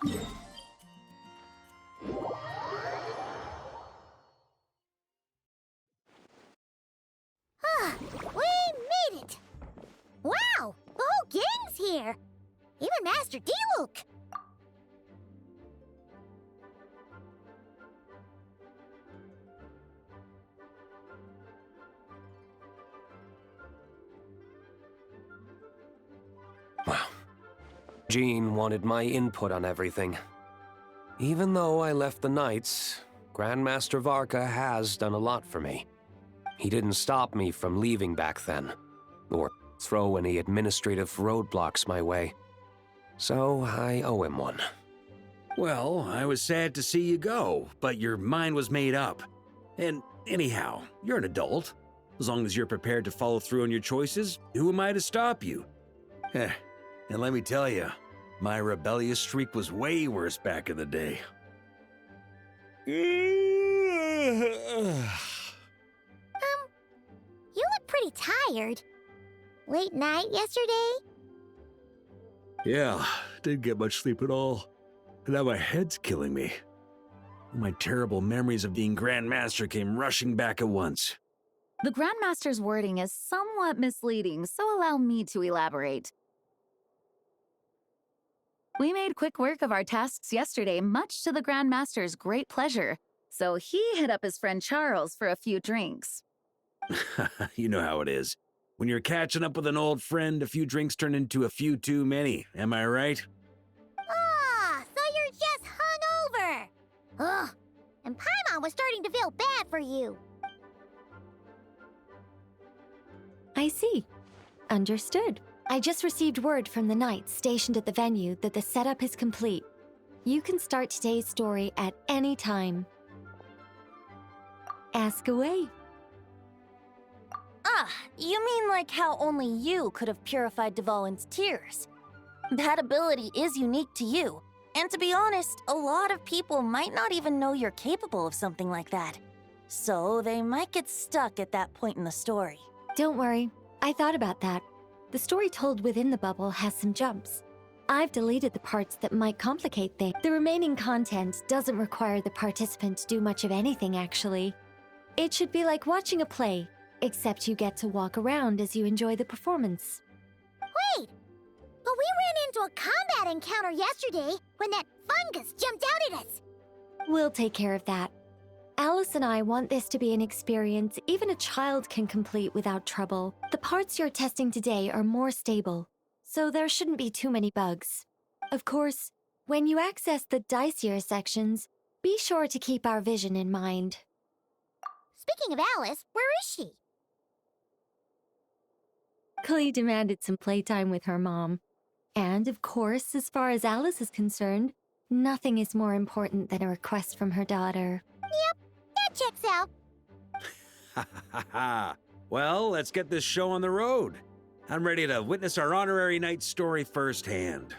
We made it! Wow! The whole gang's here! Even Master D-Luke! Wow. Jean wanted my input on everything. Even though I left the Knights, Grandmaster Varka has done a lot for me. He didn't stop me from leaving back then, or throw any administrative roadblocks my way. So I owe him one. Well, I was sad to see you go, but your mind was made up. And anyhow, you're an adult. As long as you're prepared to follow through on your choices, who am I to stop you? And let me tell you, my rebellious streak was way worse back in the day. You look pretty tired. Late night yesterday? Yeah, didn't get much sleep at all. And now my head's killing me. My terrible memories of being Grand Master came rushing back at once. The Grand Master's wording is somewhat misleading, so allow me to elaborate. We made quick work of our tasks yesterday, much to the Grand Master's great pleasure, so he hit up his friend Charles for a few drinks. You know how it is. When you're catching up with an old friend, a few drinks turn into a few too many, am I right? Ah, so you're just hungover! Ugh, and Paimon was starting to feel bad for you. I see. Understood. I just received word from the Knights stationed at the venue that the setup is complete. You can start today's story at any time. Ask away. Ah, you mean like how only you could have purified Dvalin's tears? That ability is unique to you. And to be honest, a lot of people might not even know you're capable of something like that. So they might get stuck at that point in the story. Don't worry. I thought about that. The story told within the bubble has some jumps. I've deleted the parts that might complicate things. The remaining content doesn't require the participant to do much of anything, actually. It should be like watching a play, except you get to walk around as you enjoy the performance. Wait! But we ran into a combat encounter yesterday when that fungus jumped out at us! We'll take care of that. Alice and I want this to be an experience even a child can complete without trouble. The parts you're testing today are more stable, so there shouldn't be too many bugs. Of course, when you access the dicier sections, be sure to keep our vision in mind. Speaking of Alice, where is she? Clee demanded some playtime with her mom. And, of course, as far as Alice is concerned, nothing is more important than a request from her daughter. Yep, that checks out. Ha ha ha! Well, let's get this show on the road. I'm ready to witness our honorary knight story firsthand.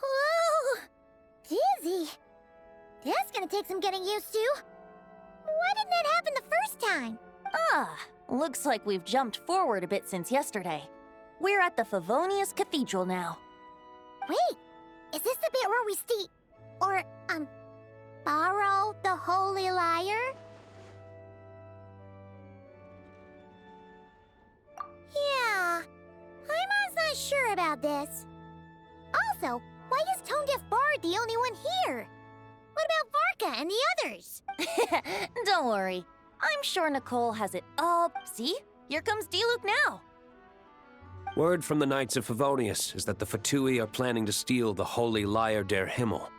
Whoa! Dizzy. That's gonna take some getting used to. Why didn't that happen the first time? Ah, looks like we've jumped forward a bit since yesterday. We're at the Favonius Cathedral now. Wait, is this the bit where we borrow the Holy Lyre? Yeah, Paimon's not sure about this. Also, why is Tone Deaf Bard the only one here? What about Varka and the others? Don't worry. I'm sure Nicole has it all. See? Here comes D-Luke now. Word from the Knights of Favonius is that the Fatui are planning to steal the Holy Lyre der Himmel.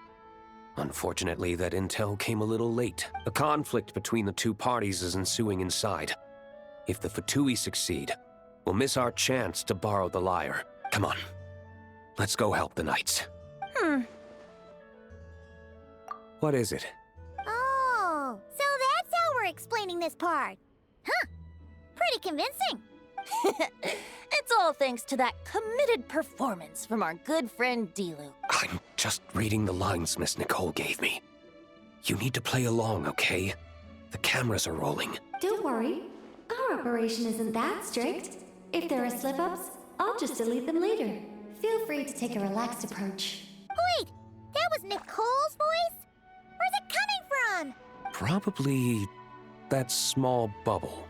Unfortunately, that intel came a little late. A conflict between the two parties is ensuing inside. If the Fatui succeed, we'll miss our chance to borrow the lyre. Come on. Let's go help the Knights. What is it? Oh, so that's how we're explaining this part. Huh, pretty convincing. It's all thanks to that committed performance from our good friend Dilu. I'm just reading the lines Miss Nicole gave me. You need to play along, okay? The cameras are rolling. Don't worry. Our operation isn't that strict. If there are slip-ups, I'll just delete them later. Feel free to take a relaxed approach. Wait, that was Nicole's voice? Where's it coming from? Probably that small bubble.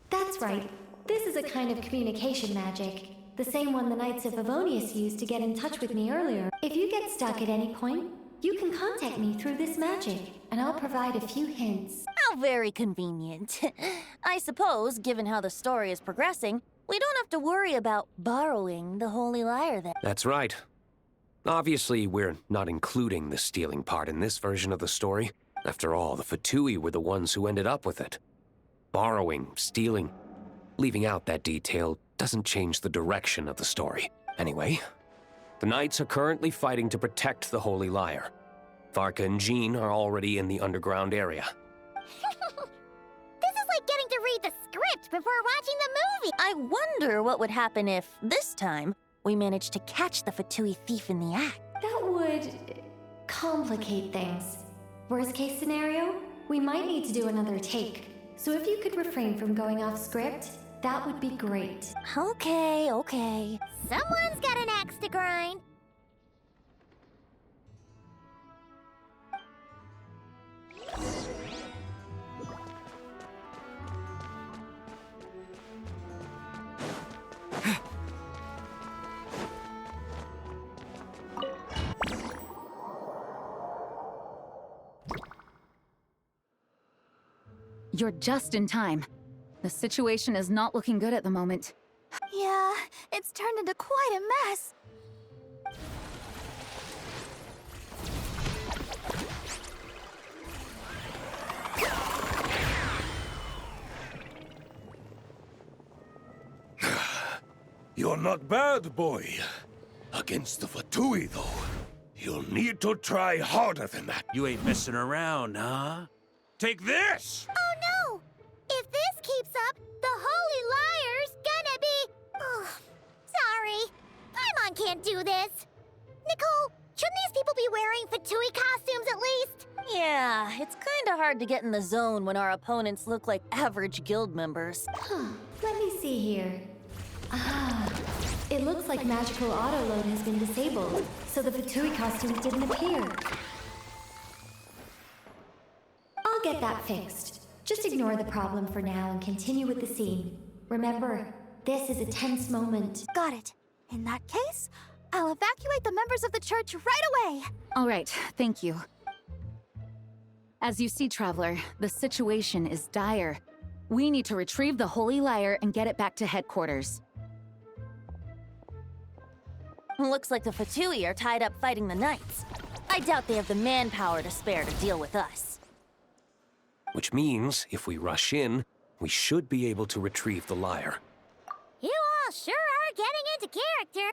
That's right. This is a kind of communication magic. The same one the Knights of Favonius used to get in touch with me earlier. If you get stuck at any point, you can contact me through this magic, and I'll provide a few hints. How very convenient. I suppose, given how the story is progressing, we don't have to worry about borrowing the Holy Lyre then. That's right. Obviously, we're not including the stealing part in this version of the story. After all, the Fatui were the ones who ended up with it. Borrowing, stealing, leaving out that detail doesn't change the direction of the story. Anyway, the Knights are currently fighting to protect the Holy Lyre. Varka and Jean are already in the underground area. This is like getting to read the script before watching the movie. I wonder what would happen if, this time, we managed to catch the Fatui thief in the act. That would complicate things. Worst case scenario, we might need to do another take. So if you could refrain from going off script, that would be great. Okay. Someone's got an axe to grind. You're just in time. The situation is not looking good at the moment. Yeah, it's turned into quite a mess. You're not bad, boy. Against the Fatui, though, you'll need to try harder than that. You ain't messing around, huh? Take this! Oh no! If this keeps up, the Holy Lyre's gonna be... Oh, sorry. Paimon can't do this. Nicole, shouldn't these people be wearing Fatui costumes at least? Yeah, it's kinda hard to get in the zone when our opponents look like average guild members. Let me see here. It looks like magical autoload has been disabled, so the Fatui costumes didn't appear. I'll get that fixed. Just ignore the problem for now and continue with the scene. Remember, this is a tense moment. Got it. In that case, I'll evacuate the members of the church right away. All right, thank you. As you see, Traveler, the situation is dire. We need to retrieve the Holy Lyre and get it back to headquarters. Looks like the Fatui are tied up fighting the Knights. I doubt they have the manpower to spare to deal with us. Which means, if we rush in, we should be able to retrieve the lyre. You all sure are getting into character.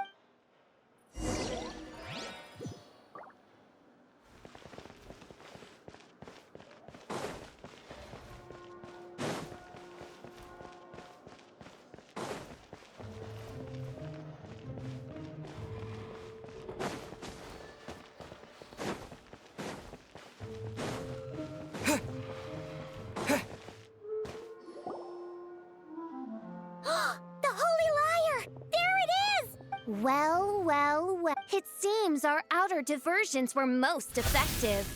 The Holy Lyre! There it is! Well. It seems our outer diversions were most effective.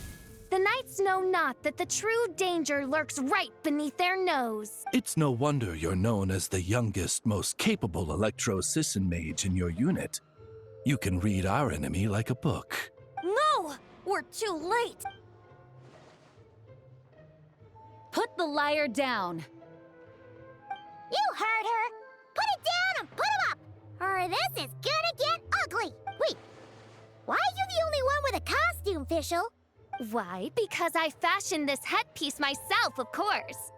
The Knights know not that the true danger lurks right beneath their nose. It's no wonder you're known as the youngest, most capable Electro-Sisson mage in your unit. You can read our enemy like a book. No! We're too late! Put the lyre down. You heard her! Put it down and put him up! Or this is gonna get ugly! Wait, why are you the only one with a costume, Fischl? Why? Because I fashioned this headpiece myself, of course.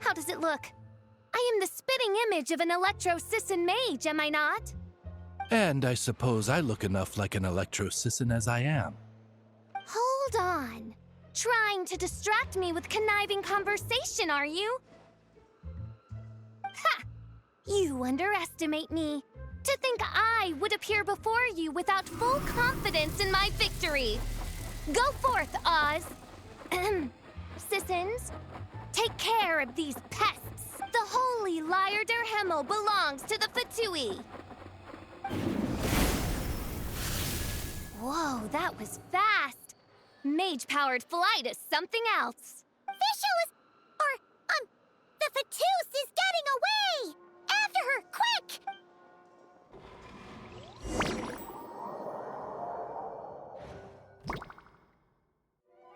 How does it look? I am the spitting image of an Electro-Sisson mage, am I not? And I suppose I look enough like an Electro-Sisson as I am. Hold on. Trying to distract me with conniving conversation, are you? You underestimate me. To think I would appear before you without full confidence in my victory. Go forth, Oz. Sissons, take care of these pests. The holy Lyre der Himmel belongs to the Fatui. Whoa, that was fast. Mage-powered flight is something else. The Fatus is getting away! After her, quick!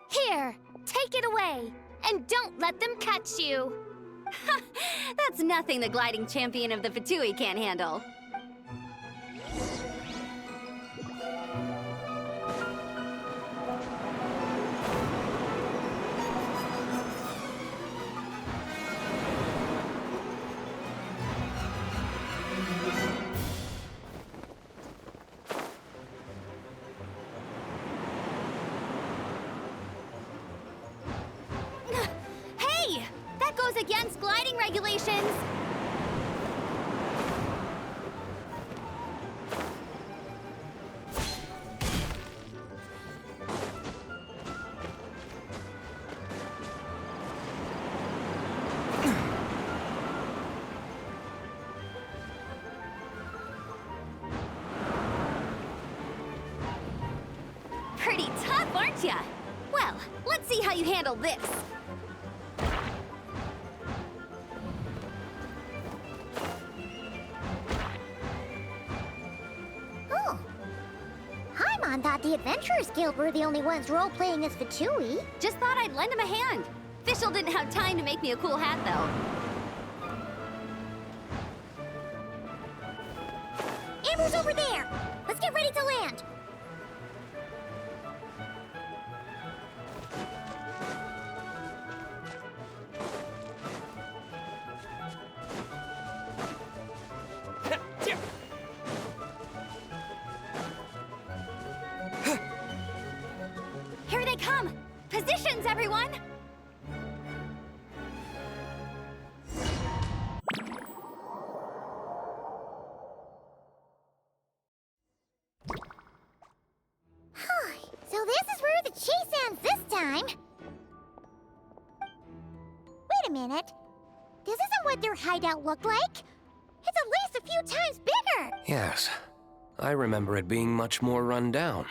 Here, take it away, and don't let them catch you. That's nothing the gliding champion of the Fatui can't handle. Hey! That goes against gliding regulations! Pretty tough, aren't ya? Well, let's see how you handle this. Oh. Paimon thought the Adventurers Guild were the only ones role-playing as Fatui. Just thought I'd lend him a hand. Fischl didn't have time to make me a cool hat, though. Amber's over there! Let's get ready to land! Here they come! Positions, everyone! So this is where the chase ends this time. Wait a minute. This isn't what their hideout looked like. It's at least a few times bigger. Yes, I remember it being much more run down.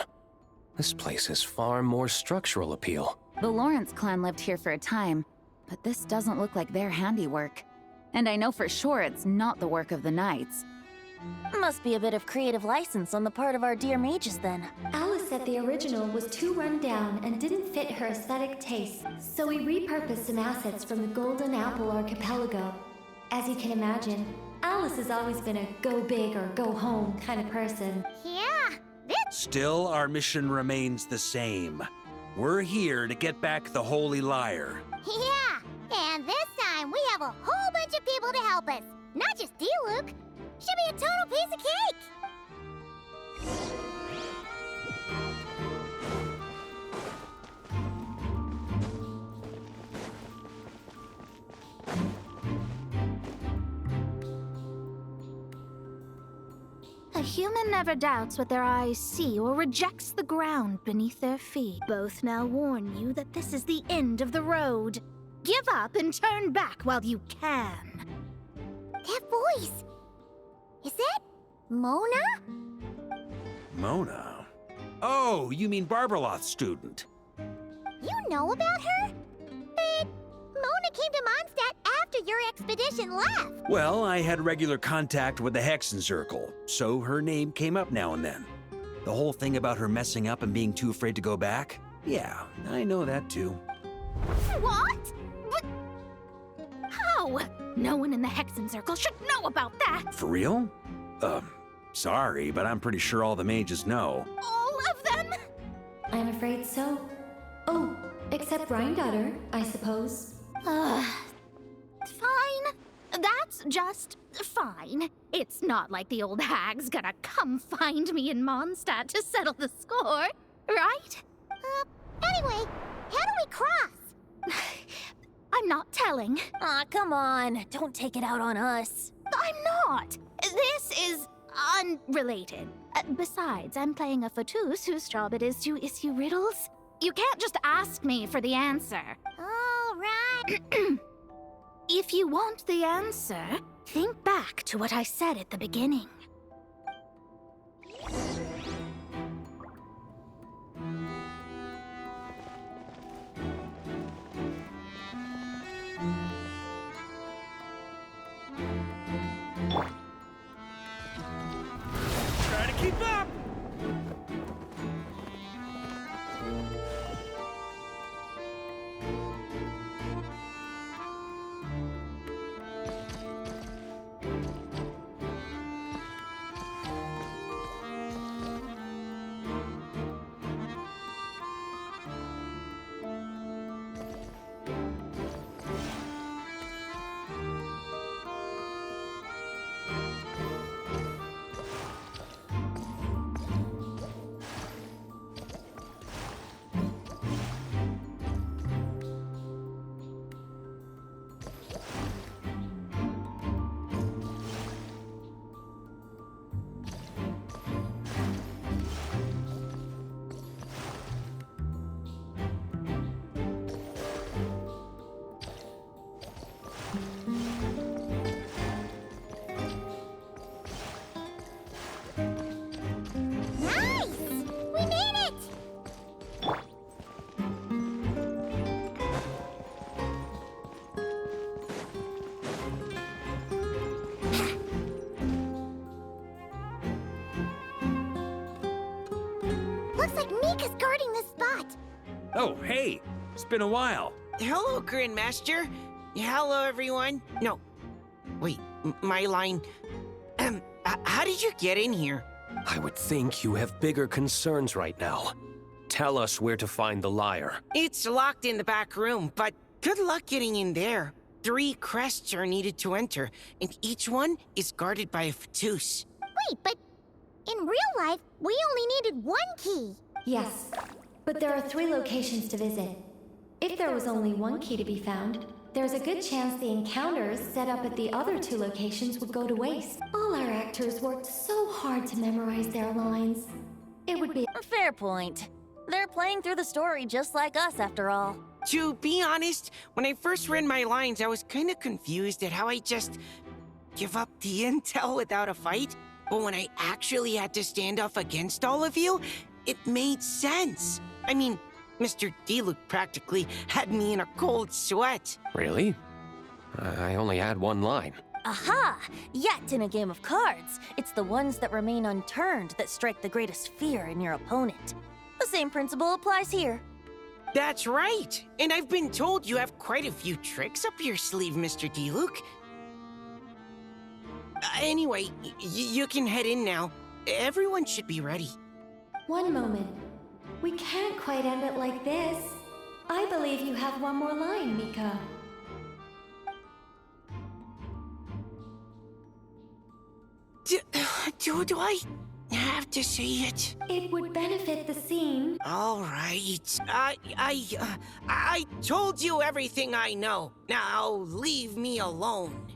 This place has far more structural appeal. The Lawrence clan lived here for a time, but this doesn't look like their handiwork. And I know for sure it's not the work of the Knights. Must be a bit of creative license on the part of our dear mages, then. Alice said the original was too run down and didn't fit her aesthetic taste, so we repurposed some assets from the Golden Apple Archipelago. As you can imagine, Alice has always been a go big or go home kind of person. Yeah, this... Still, our mission remains the same. We're here to get back the Holy Lyre. Yeah, and this time we have a whole bunch of people to help us. Not just Diluc. Should be a total piece of cake! A human never doubts what their eyes see or rejects the ground beneath their feet. Both now warn you that this is the end of the road. Give up and turn back while you can. That voice! Is that Mona? Mona? Oh, you mean Barbarloth's student. You know about her? But Mona came to Mondstadt after your expedition left. Well, I had regular contact with the Hexen Circle, so her name came up now and then. The whole thing about her messing up and being too afraid to go back? Yeah, I know that too. What? But how? No one in the Hexen Circle should know about that. For real? Sorry, but I'm pretty sure all the mages know. All of them? I'm afraid so. Oh, except Rheindotter, I suppose. Fine. That's just fine. It's not like the old hag's gonna come find me in Mondstadt to settle the score, right? Anyway, how do we cross? I'm not telling. Aw, come on. Don't take it out on us. I'm not. This is unrelated. Besides, I'm playing a Fatus whose job it is to issue riddles. You can't just ask me for the answer. All right. If you want the answer, think back to what I said at the beginning. Try to keep up! Nice! We made it! Looks like Mika's guarding this spot. Oh, hey! It's been a while. Hello, Grandmaster. Hello, everyone. No. Wait, my line. How did you get in here? I would think you have bigger concerns right now. Tell us where to find the lyre. It's locked in the back room, but good luck getting in there. 3 crests are needed to enter, and each one is guarded by a Fatus. Wait, but in real life, we only needed 1 key. Yes, but there are 3 locations to visit. If there was only 1 key to be found, there's a good chance the encounters set up at the other 2 locations would go to waste. All our actors worked so hard to memorize their lines. It would be... Fair point. They're playing through the story just like us, after all. To be honest, when I first read my lines, I was kind of confused at how I just give up the intel without a fight. But when I actually had to stand up against all of you, it made sense. I mean, Mr. Diluc practically had me in a cold sweat. Really? I only had 1 line. Aha! Yet in a game of cards, it's the ones that remain unturned that strike the greatest fear in your opponent. The same principle applies here. That's right. And I've been told you have quite a few tricks up your sleeve, Mr. Diluc. Anyway, you can head in now. Everyone should be ready. One moment. We can't quite end it like this. I believe you have 1 more line, Mika. Do I have to say it? It would benefit the scene. All right. I told you everything I know. Now leave me alone.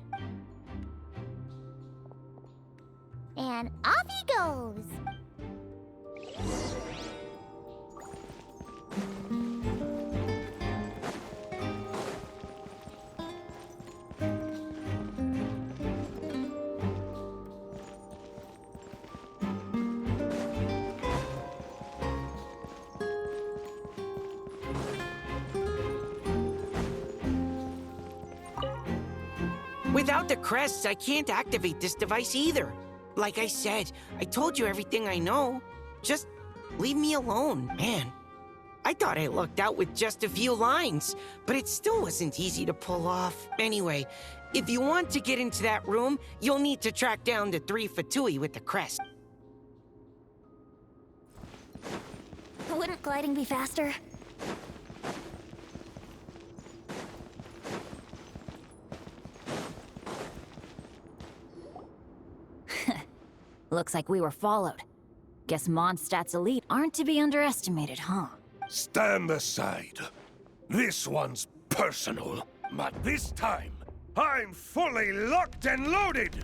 And off he goes. Without the crests, I can't activate this device either. Like I said, I told you everything I know. Just leave me alone, man. I thought I lucked out with just a few lines, but it still wasn't easy to pull off. Anyway, if you want to get into that room, you'll need to track down the 3 Fatui with the crest. Wouldn't gliding be faster? Looks like we were followed. Guess Mondstadt's elite aren't to be underestimated, huh? Stand aside. This one's personal. But this time, I'm fully locked and loaded!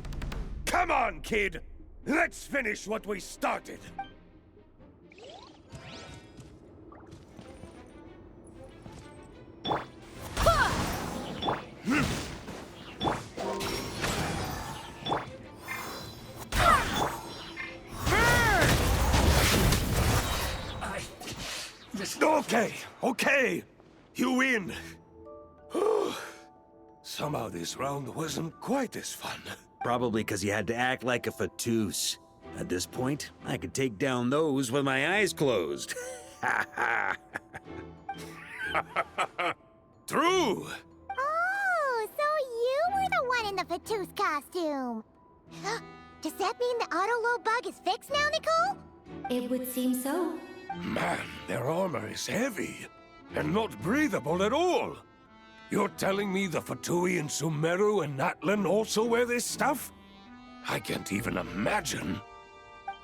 Come on, kid! Let's finish what we started! Okay, you win. Somehow this round wasn't quite as fun. Probably because you had to act like a fatous. At this point, I could take down those with my eyes closed. True! Oh, so you were the one in the Fatous costume. Does that mean the auto-load bug is fixed now, Nicole? It would seem so. Man, their armor is heavy and not breathable at all. You're telling me the Fatui in Sumeru and Natlan also wear this stuff? I can't even imagine.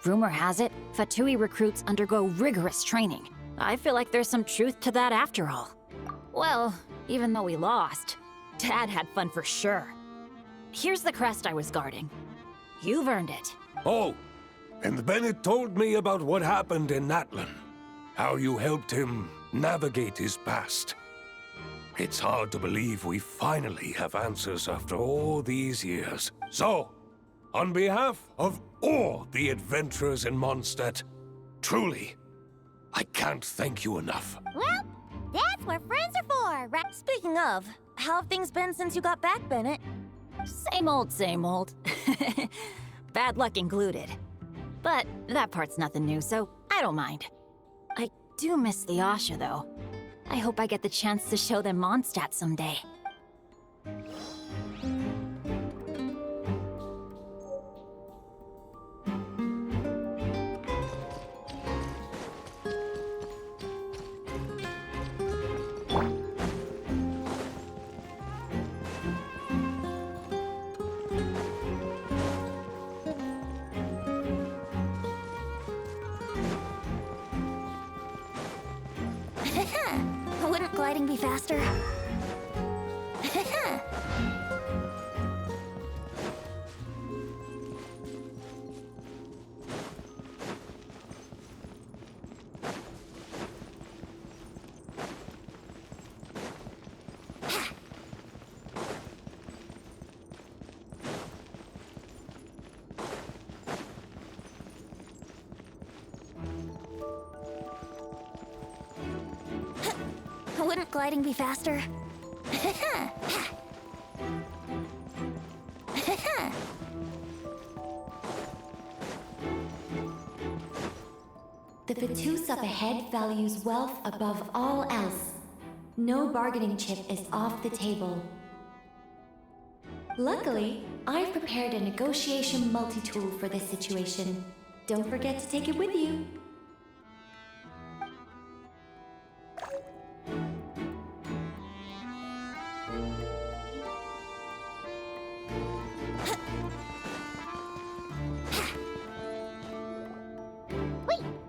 Rumor has it, Fatui recruits undergo rigorous training. I feel like there's some truth to that after all. Well, even though we lost, Dad had fun for sure. Here's the crest I was guarding. You've earned it. Oh, and Bennett told me about what happened in Natlan. How you helped him navigate his past. It's hard to believe we finally have answers after all these years. So, on behalf of all the adventurers in Mondstadt, truly, I can't thank you enough. Well, that's what friends are for, right? Speaking of, how have things been since you got back, Bennett? Same old, same old. Bad luck included. But that part's nothing new, so I don't mind. I do miss the Asha, though. I hope I get the chance to show them Mondstadt someday. Wouldn't gliding be faster? Wouldn't gliding be faster? The Fatous up ahead values wealth above all else. No bargaining chip is off the table. Luckily, I've prepared a negotiation multi-tool for this situation. Don't forget to take it with you.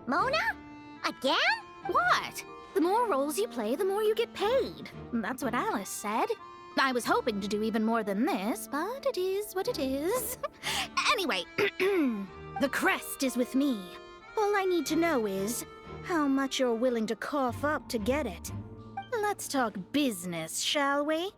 Mona? Again? What? The more roles you play, the more you get paid. That's what Alice said. I was hoping to do even more than this, but it is what it is. Anyway, the crest is with me. All I need to know is how much you're willing to cough up to get it. Let's talk business, shall we?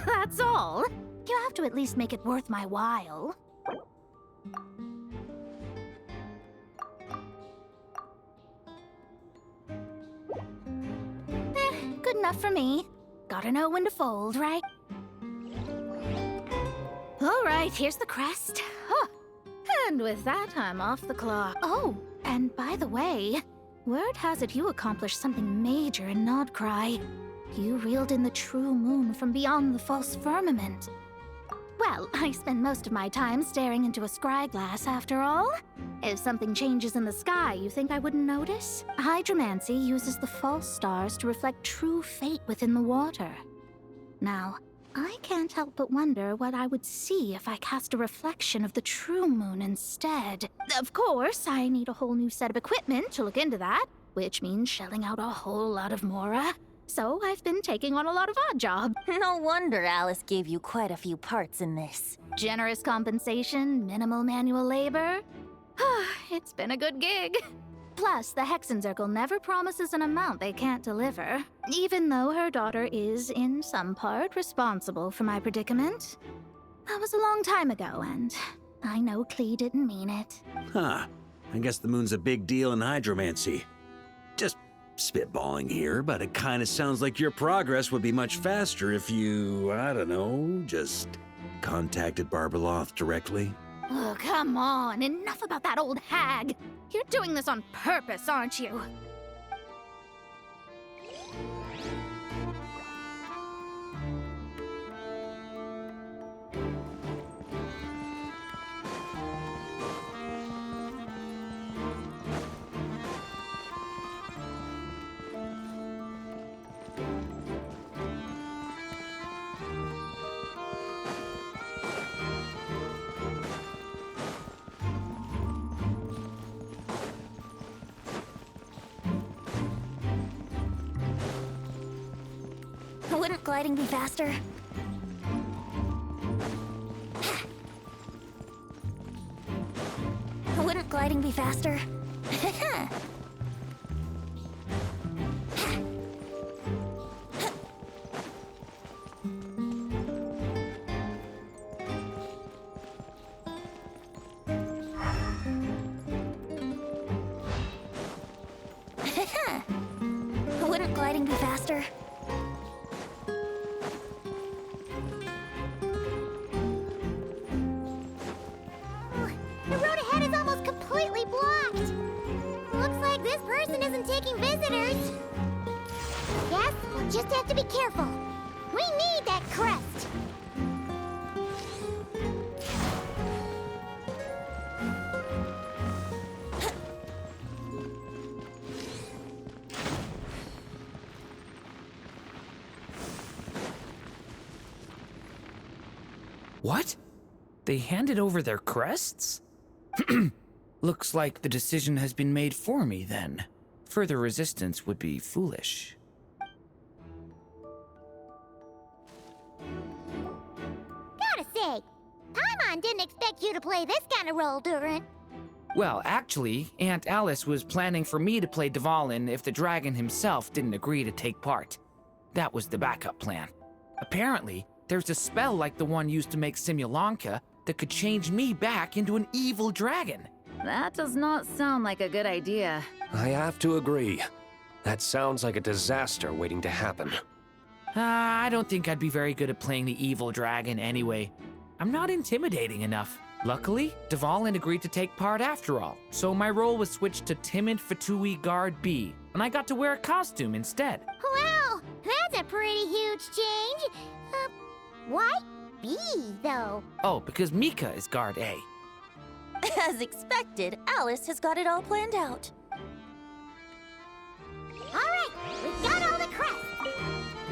That's all. You have to at least make it worth my while. Good enough for me. Gotta know when to fold, right? All right, here's the crest. Huh. And with that, I'm off the clock. Oh, and by the way, word has it you accomplished something major in Nodcry. You reeled in the true moon from beyond the false firmament. Well, I spend most of my time staring into a scryglass, after all. If something changes in the sky, you think I wouldn't notice? Hydromancy uses the false stars to reflect true fate within the water. Now, I can't help but wonder what I would see if I cast a reflection of the true moon instead. Of course, I need a whole new set of equipment to look into that, which means shelling out a whole lot of mora. So I've been taking on a lot of odd jobs. No wonder Alice gave you quite a few parts in this. Generous compensation, minimal manual labor. It's been a good gig. Plus, the Hexen Circle never promises an amount they can't deliver, even though her daughter is, in some part, responsible for my predicament. That was a long time ago, and I know Klee didn't mean it. Huh. I guess the moon's a big deal in hydromancy. Just spitballing here, but it kind of sounds like your progress would be much faster if you, I don't know, just contacted Barbeloth directly. Oh, come on. Enough about that old hag. You're doing this on purpose, aren't you? Wouldn't gliding be faster? Wouldn't gliding be faster? Wouldn't gliding be faster? The road ahead is almost completely blocked. Looks like this person isn't taking visitors. Yes, we'll just have to be careful. We need that crest. What? They handed over their crests? Looks like the decision has been made for me, then. Further resistance would be foolish. Gotta say, Paimon didn't expect you to play this kind of role, Durin. Well, actually, Aunt Alice was planning for me to play Dvalin if the dragon himself didn't agree to take part. That was the backup plan. Apparently, there's a spell like the one used to make Simulanka that could change me back into an evil dragon. That does not sound like a good idea. I have to agree. That sounds like a disaster waiting to happen. I don't think I'd be very good at playing the evil dragon anyway. I'm not intimidating enough. Luckily, Dvalin agreed to take part after all, so my role was switched to timid Fatui Guard B, and I got to wear a costume instead. Wow, that's a pretty huge change. Why B, though? Oh, because Mika is Guard A. As expected, Alice has got it all planned out. All right, we've got all the crests.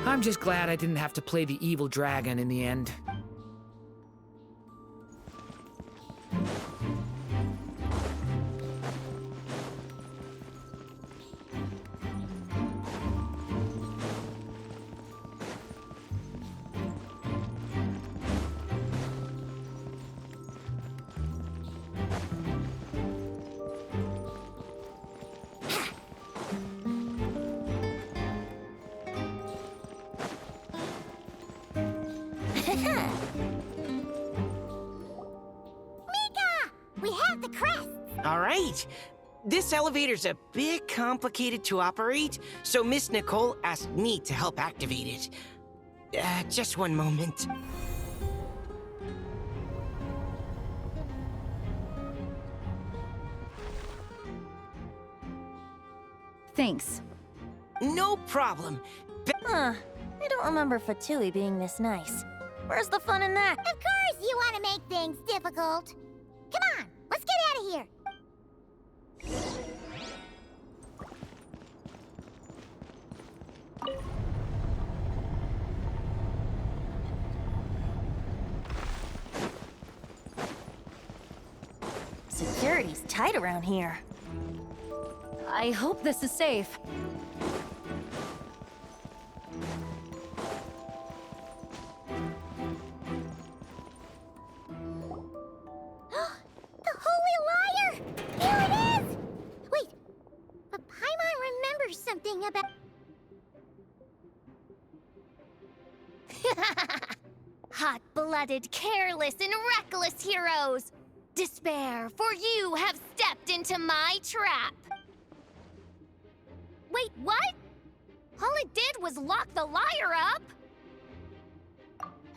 I'm just glad I didn't have to play the evil dragon in the end. We have the crests. All right. This elevator's a bit complicated to operate, so Miss Nicole asked me to help activate it. Just one moment. Thanks. No problem. Huh. I don't remember Fatui being this nice. Where's the fun in that? Of course you want to make things difficult. Come on, let's get out of here. Security's tight around here. I hope this is safe. The Holy Liar! Here it is! Wait, but Paimon remembers something about... Hot-blooded, careless, and reckless heroes! Despair, for you have stepped into my trap! Wait, what? All it did was lock the liar up!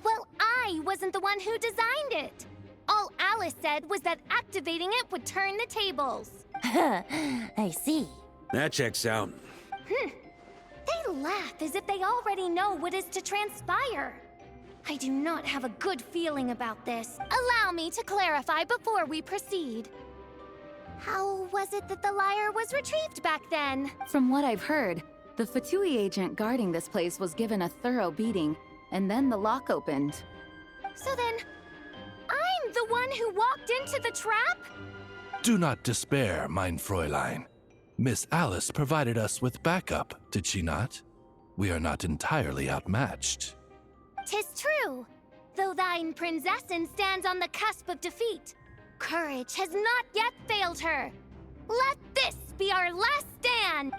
Well, I wasn't the one who designed it. All Alice said was that activating it would turn the tables. I see. That checks out. They laugh as if they already know what is to transpire. I do not have a good feeling about this. Allow me to clarify before we proceed. How was it that the liar was retrieved back then? From what I've heard, the Fatui agent guarding this place was given a thorough beating, and then the lock opened. So then, I'm the one who walked into the trap? Do not despair, mein Fräulein. Miss Alice provided us with backup, did she not? We are not entirely outmatched. 'Tis true, though thine Prinzessin stands on the cusp of defeat. Courage has not yet failed her. Let this be our last stand!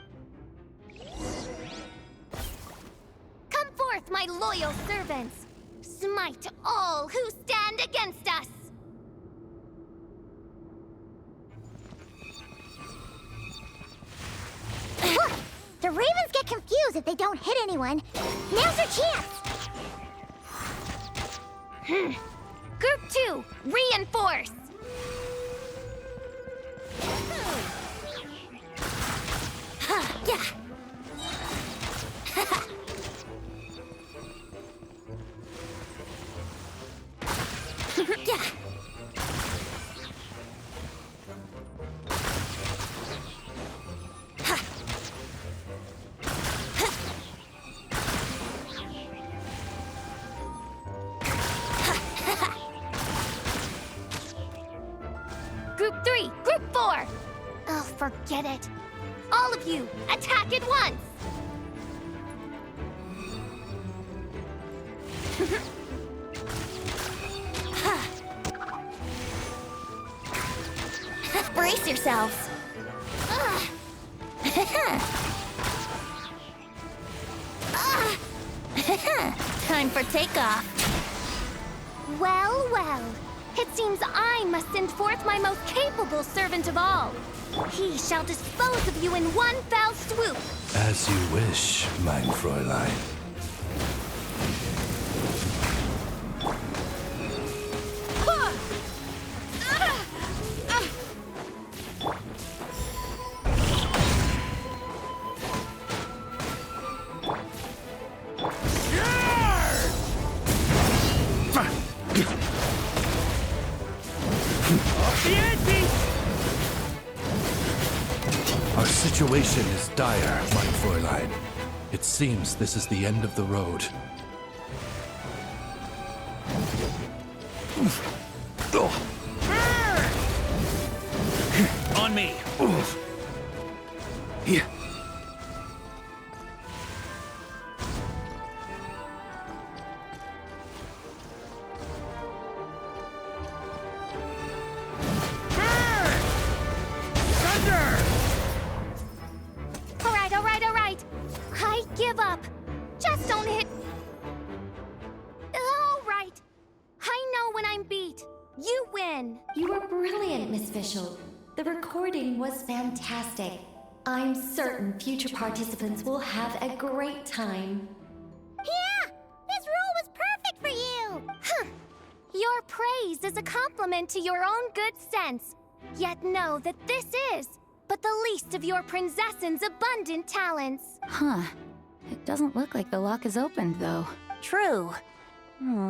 Come forth, my loyal servants! Smite all who stand against us! Look! The Ravens get confused if they don't hit anyone. Now's their chance! Group 2, reinforce! Yeah. Yeah. Group 3, Group 4! Oh, forget it. All of you, attack at once! Brace yourselves. Time for takeoff. Well, well. It seems I must send forth my most capable servant of all. He shall dispose of you in one fell swoop. As you wish, mein Fräulein. Our situation is dire, mein Fräulein. It seems this is the end of the road. On me! Yeah. All right. I give up. Just don't hit... All right. I know when I'm beat. You win. You were brilliant, Miss Fischl. The recording was fantastic. I'm certain future participants will have a great time. Yeah! This role was perfect for you! Huh. Your praise is a compliment to your own good sense. Yet know that this is but the least of your Prinzessin's abundant talents. Huh. It doesn't look like the lock is opened, though. True.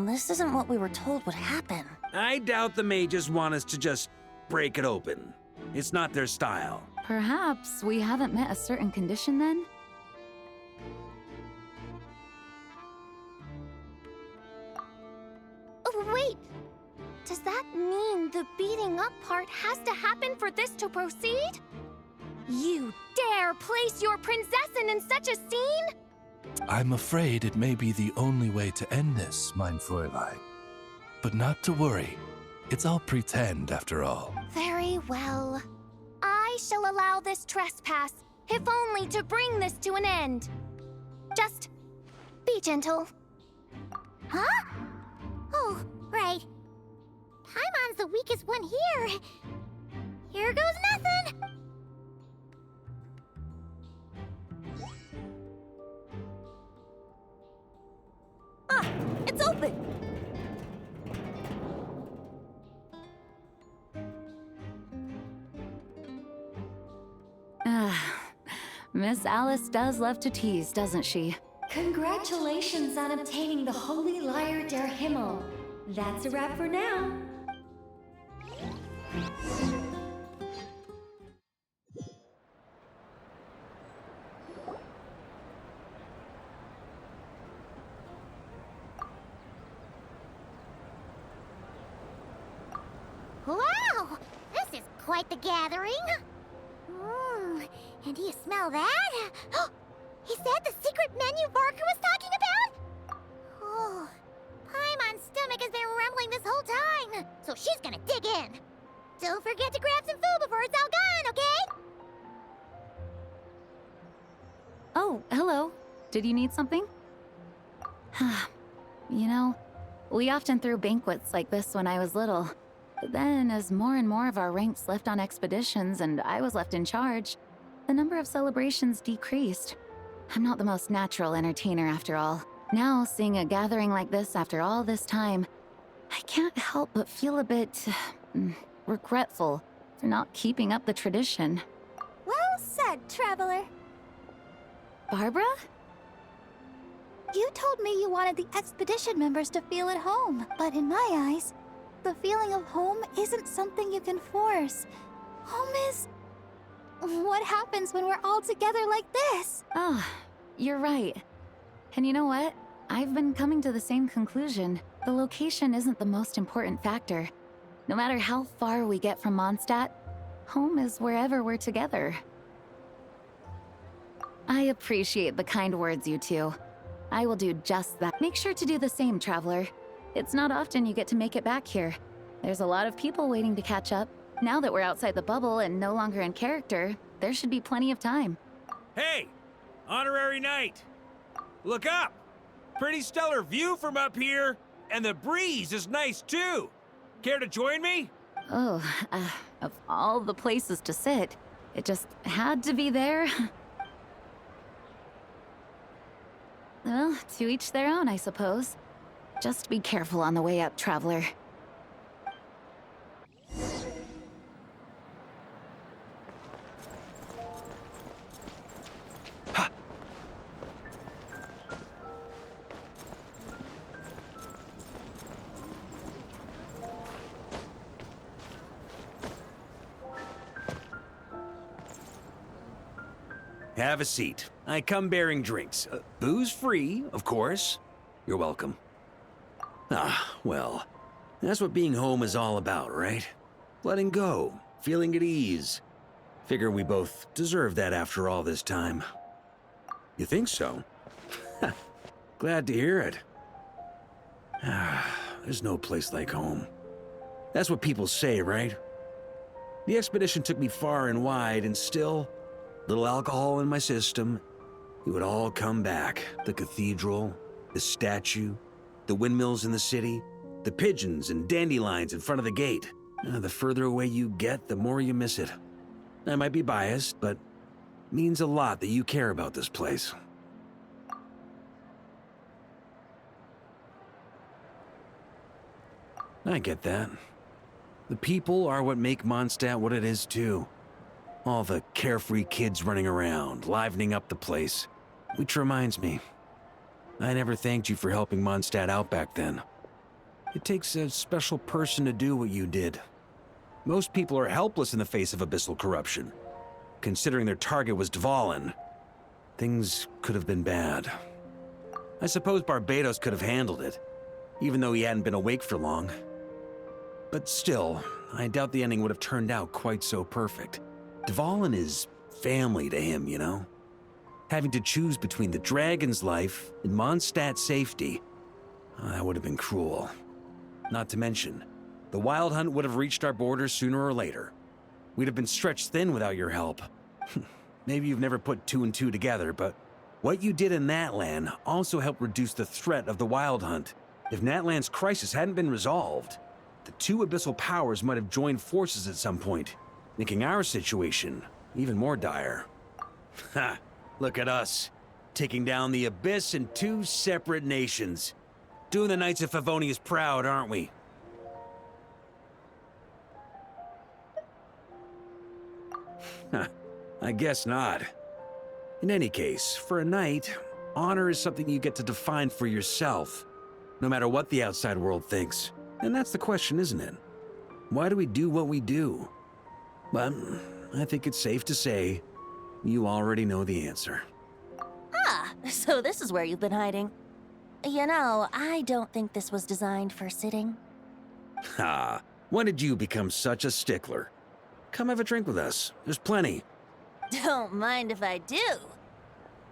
This isn't what we were told would happen. I doubt the mages want us to just break it open. It's not their style. Perhaps we haven't met a certain condition then? Oh, wait! Does that mean the beating up part has to happen for this to proceed? You dare place your prinzessin in such a scene? I'm afraid it may be the only way to end this, mein Fräulein. But not to worry. It's all pretend, after all. Very well. I shall allow this trespass, if only to bring this to an end. Just be gentle. Huh? Oh, right. Paimon's the weakest one here. Here goes nothing. Ah, it's open! Miss Alice does love to tease, doesn't she? Congratulations on obtaining the Holy Lyre der Himmel. That's a wrap for now. Wow! This is quite the gathering. And do you smell that? Is that the secret menu Barker was talking about? Oh, Paimon's stomach has been rumbling this whole time, so she's gonna dig in. Don't forget to grab some food before it's all gone, okay? Oh, hello. Did you need something? You know, we often threw banquets like this when I was little. But then, as more and more of our ranks left on expeditions and I was left in charge, the number of celebrations decreased. I'm not the most natural entertainer after all. Now, seeing a gathering like this after all this time, I can't help but feel a bit regretful for not keeping up the tradition. Well said, traveler. Barbara? You told me you wanted the expedition members to feel at home, but in my eyes, the feeling of home isn't something you can force. Home is... what happens when we're all together like this? Oh, you're right. And you know what? I've been coming to the same conclusion. The location isn't the most important factor. No matter how far we get from Mondstadt, home is wherever we're together. I appreciate the kind words, you two. I will do just that. Make sure to do the same, traveler. It's not often you get to make it back here. There's a lot of people waiting to catch up. Now that we're outside the bubble and no longer in character, there should be plenty of time. Hey! Honorary Knight! Look up! Pretty stellar view from up here, and the breeze is nice too. Care to join me? Oh, of all the places to sit, it just had to be there. Well, to each their own, I suppose. Just be careful on the way up, traveler. Have a seat. I come bearing drinks. Booze free, of course. You're welcome. Ah, well, that's what being home is all about, right? Letting go, feeling at ease. Figure we both deserve that after all this time. You think so? Glad to hear it. There's no place like home. That's what people say, right? The expedition took me far and wide, and still, little alcohol in my system, it would all come back. The cathedral, the statue, the windmills in the city, the pigeons and dandelions in front of the gate. The further away you get, the more you miss it. I might be biased, but it means a lot that you care about this place. I get that. The people are what make Mondstadt what it is, too. All the carefree kids running around, livening up the place. Which reminds me, I never thanked you for helping Mondstadt out back then. It takes a special person to do what you did. Most people are helpless in the face of abyssal corruption. Considering their target was Dvalin, things could have been bad. I suppose Barbados could have handled it, even though he hadn't been awake for long. But still, I doubt the ending would have turned out quite so perfect. Dvalin is family to him, you know? Having to choose between the dragon's life and Mondstadt's safety, that would have been cruel. Not to mention, the Wild Hunt would have reached our borders sooner or later. We'd have been stretched thin without your help. Maybe you've never put two and two together, but what you did in Natlan also helped reduce the threat of the Wild Hunt. If Natlan's crisis hadn't been resolved, the two abyssal powers might have joined forces at some point, making our situation even more dire. Ha! Look at us, taking down the Abyss in two separate nations. Doing the Knights of Favonius proud, aren't we? I guess not. In any case, for a knight, honor is something you get to define for yourself, no matter what the outside world thinks. And that's the question, isn't it? Why do we do what we do? But I think it's safe to say you already know the answer. Ah, so this is where you've been hiding. You know, I don't think this was designed for sitting. Ha! When did you become such a stickler? Come have a drink with us. There's plenty. Don't mind if I do.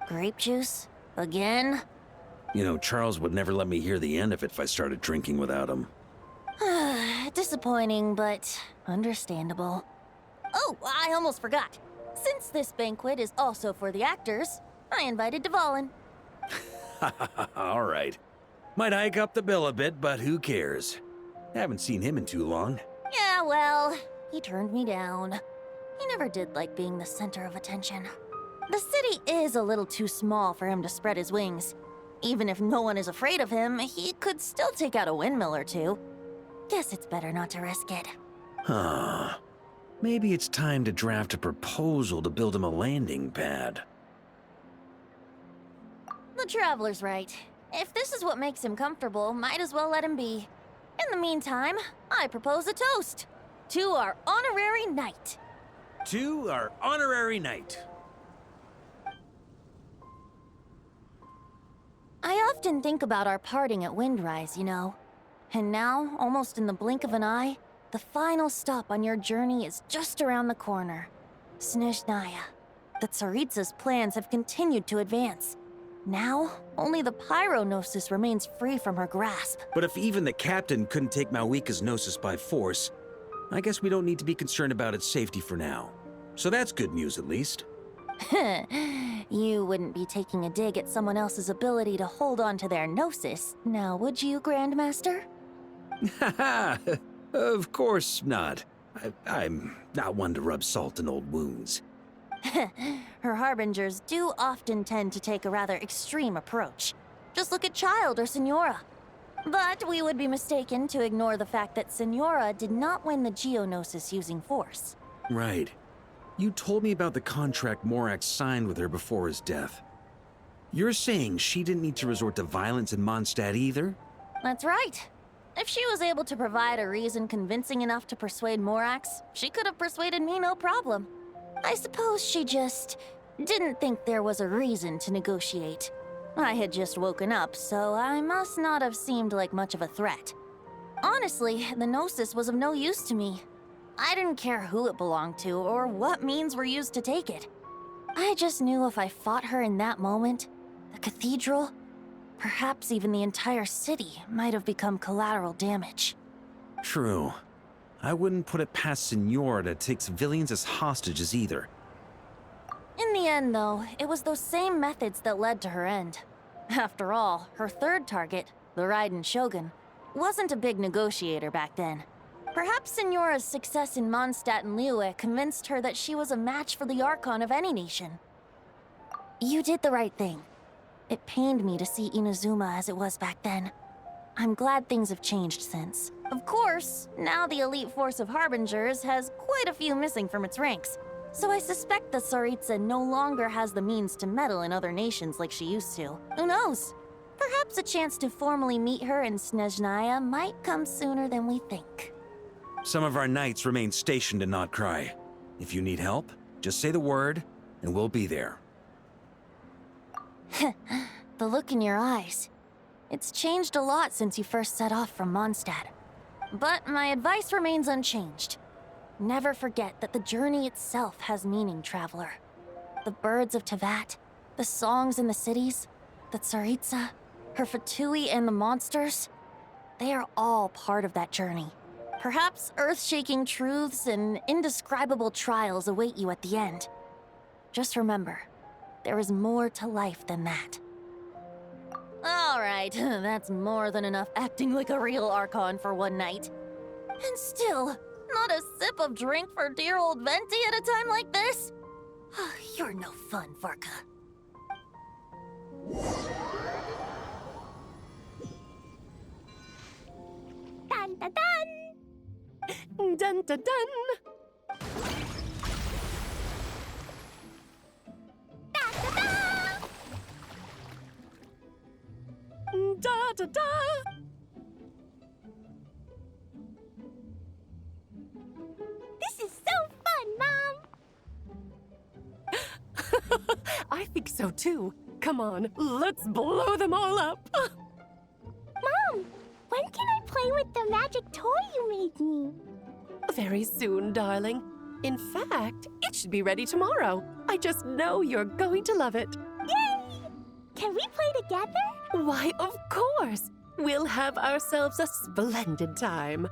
Grape juice? Again? You know, Charles would never let me hear the end of it if I started drinking without him. Disappointing, but understandable. Oh, I almost forgot. Since this banquet is also for the actors, I invited Dvalin. All right. Might hike up the bill a bit, but who cares? Haven't seen him in too long. Yeah, well, he turned me down. He never did like being the center of attention. The city is a little too small for him to spread his wings. Even if no one is afraid of him, he could still take out a windmill or two. Guess it's better not to risk it. Huh. Maybe it's time to draft a proposal to build him a landing pad. The Traveler's right. If this is what makes him comfortable, might as well let him be. In the meantime, I propose a toast. To our honorary knight. To our honorary knight. I often think about our parting at Windrise, you know. And now, almost in the blink of an eye, the final stop on your journey is just around the corner. Snezhnaya. The Tsaritsa's plans have continued to advance. Now, only the Pyronosis remains free from her grasp. But if even the captain couldn't take Malwika's Gnosis by force, I guess we don't need to be concerned about its safety for now. So that's good news, at least. You wouldn't be taking a dig at someone else's ability to hold on to their Gnosis, now would you, Grandmaster? Haha! Of course not. I'm not one to rub salt in old wounds. Her harbingers do often tend to take a rather extreme approach. Just look at Child or Senora. But we would be mistaken to ignore the fact that Senora did not win the Geonosis using force. Right. You told me about the contract Morax signed with her before his death. You're saying she didn't need to resort to violence in Mondstadt either? That's right. If she was able to provide a reason convincing enough to persuade Morax, she could have persuaded me no problem. I suppose she just didn't think there was a reason to negotiate. I had just woken up, so I must not have seemed like much of a threat. Honestly, the Gnosis was of no use to me. I didn't care who it belonged to or what means were used to take it. I just knew if I fought her in that moment, the cathedral, perhaps even the entire city, might have become collateral damage. True. I wouldn't put it past Senora to take civilians as hostages either. In the end, though, it was those same methods that led to her end. After all, her third target, the Raiden Shogun, wasn't a big negotiator back then. Perhaps Senora's success in Mondstadt and Liyue convinced her that she was a match for the Archon of any nation. You did the right thing. It pained me to see Inazuma as it was back then. I'm glad things have changed since. Of course, now the elite force of Harbingers has quite a few missing from its ranks, so I suspect the Tsaritsa no longer has the means to meddle in other nations like she used to. Who knows? Perhaps a chance to formally meet her in Snezhnaya might come sooner than we think. Some of our knights remain stationed in Notcry. If you need help, just say the word, and we'll be there. The look in your eyes. It's changed a lot since you first set off from Mondstadt. But my advice remains unchanged. Never forget that the journey itself has meaning, traveler. The birds of Tevat, the songs in the cities, the Tsaritsa, her Fatui and the monsters, they are all part of that journey. Perhaps earth-shaking truths and indescribable trials await you at the end. Just remember, there is more to life than that. All right, that's more than enough acting like a real Archon for one night. And still, not a sip of drink for dear old Venti at a time like this? You're no fun, Varka. Dun dun dun! Dun dun dun! Da da da! Da da da! This is so fun, Mom! I think so too. Come on, let's blow them all up. Mom, when can I play with the magic toy you made me? Very soon, darling. In fact, it should be ready tomorrow. I just know you're going to love it. Yay! Can we play together? Why, of course. We'll have ourselves a splendid time.